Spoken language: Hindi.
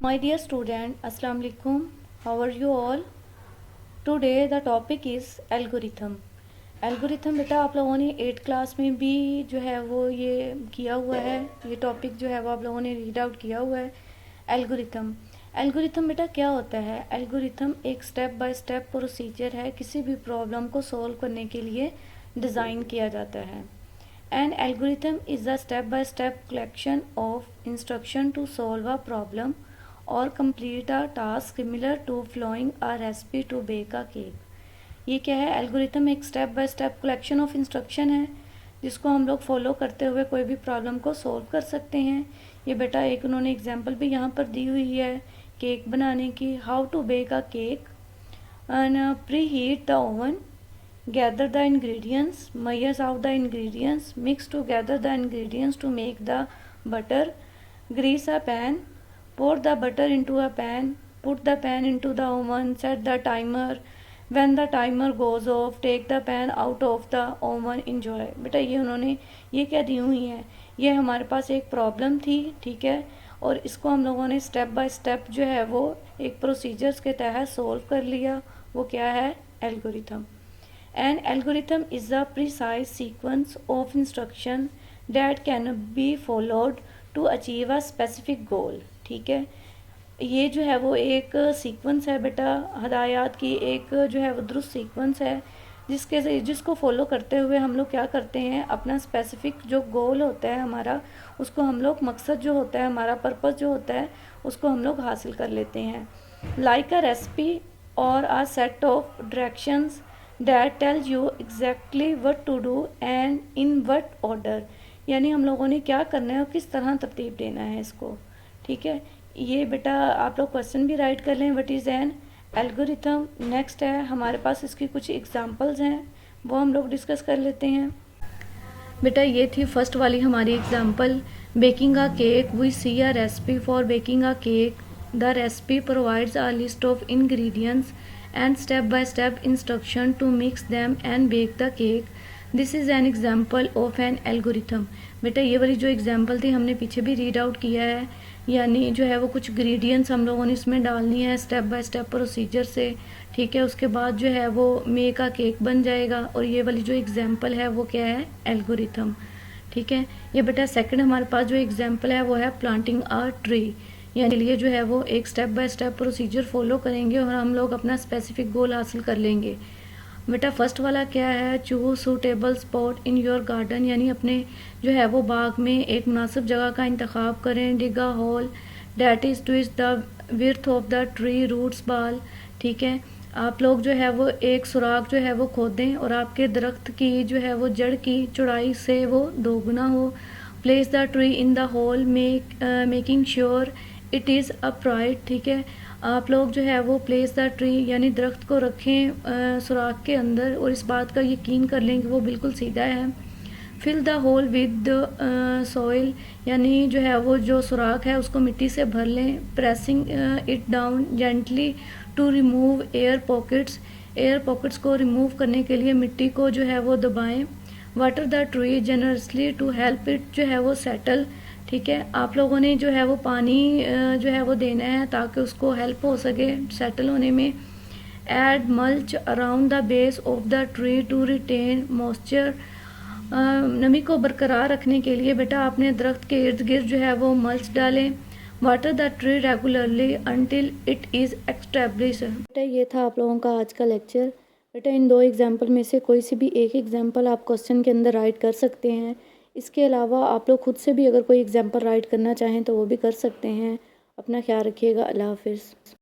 My dear student, Assalamu alaikum. How are you all? Today the topic is algorithm. Algorithm बेटा आप लोगों ने 8th क्लास में भी जो है वो ये किया हुआ है, ये टॉपिक जो है वो आप लोगों ने रीड आउट किया हुआ है। एल्गोरिथम एल्गोरिथम बेटा क्या होता है? एल्गोरिथम एक स्टेप बाय स्टेप प्रोसीजर है, किसी भी प्रॉब्लम को सॉल्व करने के लिए डिज़ाइन किया जाता है। An algorithm is a step-by-step collection of instruction to solve a problem or complete a task similar to following a recipe to bake a cake. ये क्या है? एल्गोरिथम एक step by step collection of instruction है जिसको हम लोग फॉलो करते हुए कोई भी प्रॉब्लम को सॉल्व कर सकते हैं। ये बेटा एक उन्होंने एग्जांपल भी यहाँ पर दी हुई है केक बनाने की। How to bake a cake and preheat the oven, gather the ingredients, measure out the ingredients, mix together the ingredients to make the butter, grease a pan, pour the butter into a pan, put the pan into the oven, set the timer, when the timer goes off take the pan out of the oven, enjoy। बेटा ये उन्होंने ये क्या दी हुई है, ये हमारे पास एक प्रॉब्लम थी, ठीक है, और इसको हम लोगों ने स्टेप बाय स्टेप जो है वो एक प्रोसीजर्स के तहत सोल्व कर लिया। वो क्या है? Algorithm. An algorithm is a precise sequence of instruction that can be followed to achieve a specific goal। ठीक है, ये जो है वो एक सीक्वेंस है बेटा, हदायत की एक जो है वो दुरुस्त सीक्वेंस है जिसको फॉलो करते हुए हम लोग क्या करते हैं, अपना स्पेसिफिक जो गोल होता है हमारा, उसको हम लोग मकसद जो होता है हमारा, पर्पस जो होता है, उसको हम लोग हासिल कर लेते हैं। लाइक अ रेसिपी और a set of directions that tells you exactly what to do and in what order। यानी हम लोगों ने क्या करना है और किस तरह तरतीब देना है इसको। ठीक है, ये बेटा आप लोग क्वेश्चन भी राइट कर लें, what is an algorithm. Next है हमारे पास इसकी कुछ एग्जांपल्स हैं, वो हम लोग डिस्कस कर लेते हैं। बेटा ये थी फर्स्ट वाली हमारी example, baking a cake. We see a recipe for baking a cake. The recipe provides a list of ingredients and step by step instruction to mix them and bake the cake। This is an example of an algorithm। बेटा ये वाली जो एग्जाम्पल थी हमने पीछे भी रीड आउट किया है, यानी जो है वो कुछ इंग्रेडिएंट्स हम लोगों ने इसमें डालनी है स्टेप बाय स्टेप प्रोसीजर से। ठीक है, उसके बाद जो है वो मेक का केक बन जाएगा, और ये वाली जो एग्जाम्पल है वो क्या है? एल्गोरिथम। ठीक है, ये बेटा सेकंड हमारे पास जो एग्जाम्पल है वो है प्लांटिंग अ ट्री। यानी लिए जो है वो एक step by step procedure follow करेंगे और हम लोग अपना स्पेसिफिक गोल हासिल कर लेंगे। बेटा फर्स्ट वाला क्या है? Choose suitable spot in your garden, यानी अपने जो है वो बाग में एक मुनासिब जगह का इंतखाब करें। Dig a hole that is twist the width of the tree roots ball. ठीक है, आप लोग जो है वो एक सुराख जो है वो खोदें और आपके दरख्त की जो है वो जड़ की चौड़ाई से वो दोगुना हो। Place the tree in the hole making sure it is upright. ठीक है, आप लोग जो है वो प्लेस द ट्री यानी दरख्त को रखें सुराख के अंदर और इस बात का यकीन कर लें कि वो बिल्कुल सीधा है। Fill the hole with soil, यानी जो है वो जो सुराख है उसको मिट्टी से भर लें। Pressing it down gently to remove air pockets को रिमूव करने के लिए मिट्टी को जो है वो दबाएं। Water the tree generously to help it जो है वो सेटल। ठीक है, आप लोगों ने जो है वो पानी जो है वो देना है ताकि उसको हेल्प हो सके सेटल होने में। Add mulch around the base of the tree to retain moisture, नमी को बरकरार रखने के लिए बेटा आपने दरख्त के इर्द गिर्द जो है वो मल्च डालें। Water the tree regularly until it is establish. बेटा ये था आप लोगों का आज का लेक्चर। बेटा इन दो एग्जाम्पल में से कोई सी भी एक एग्जाम्पल आप क्वेश्चन के अंदर राइट कर सकते हैं। इसके अलावा आप लोग खुद से भी अगर कोई एग्जाम्पल राइट करना चाहें तो वो भी कर सकते हैं। अपना ख्याल रखिएगा। अल्लाह हाफिज़।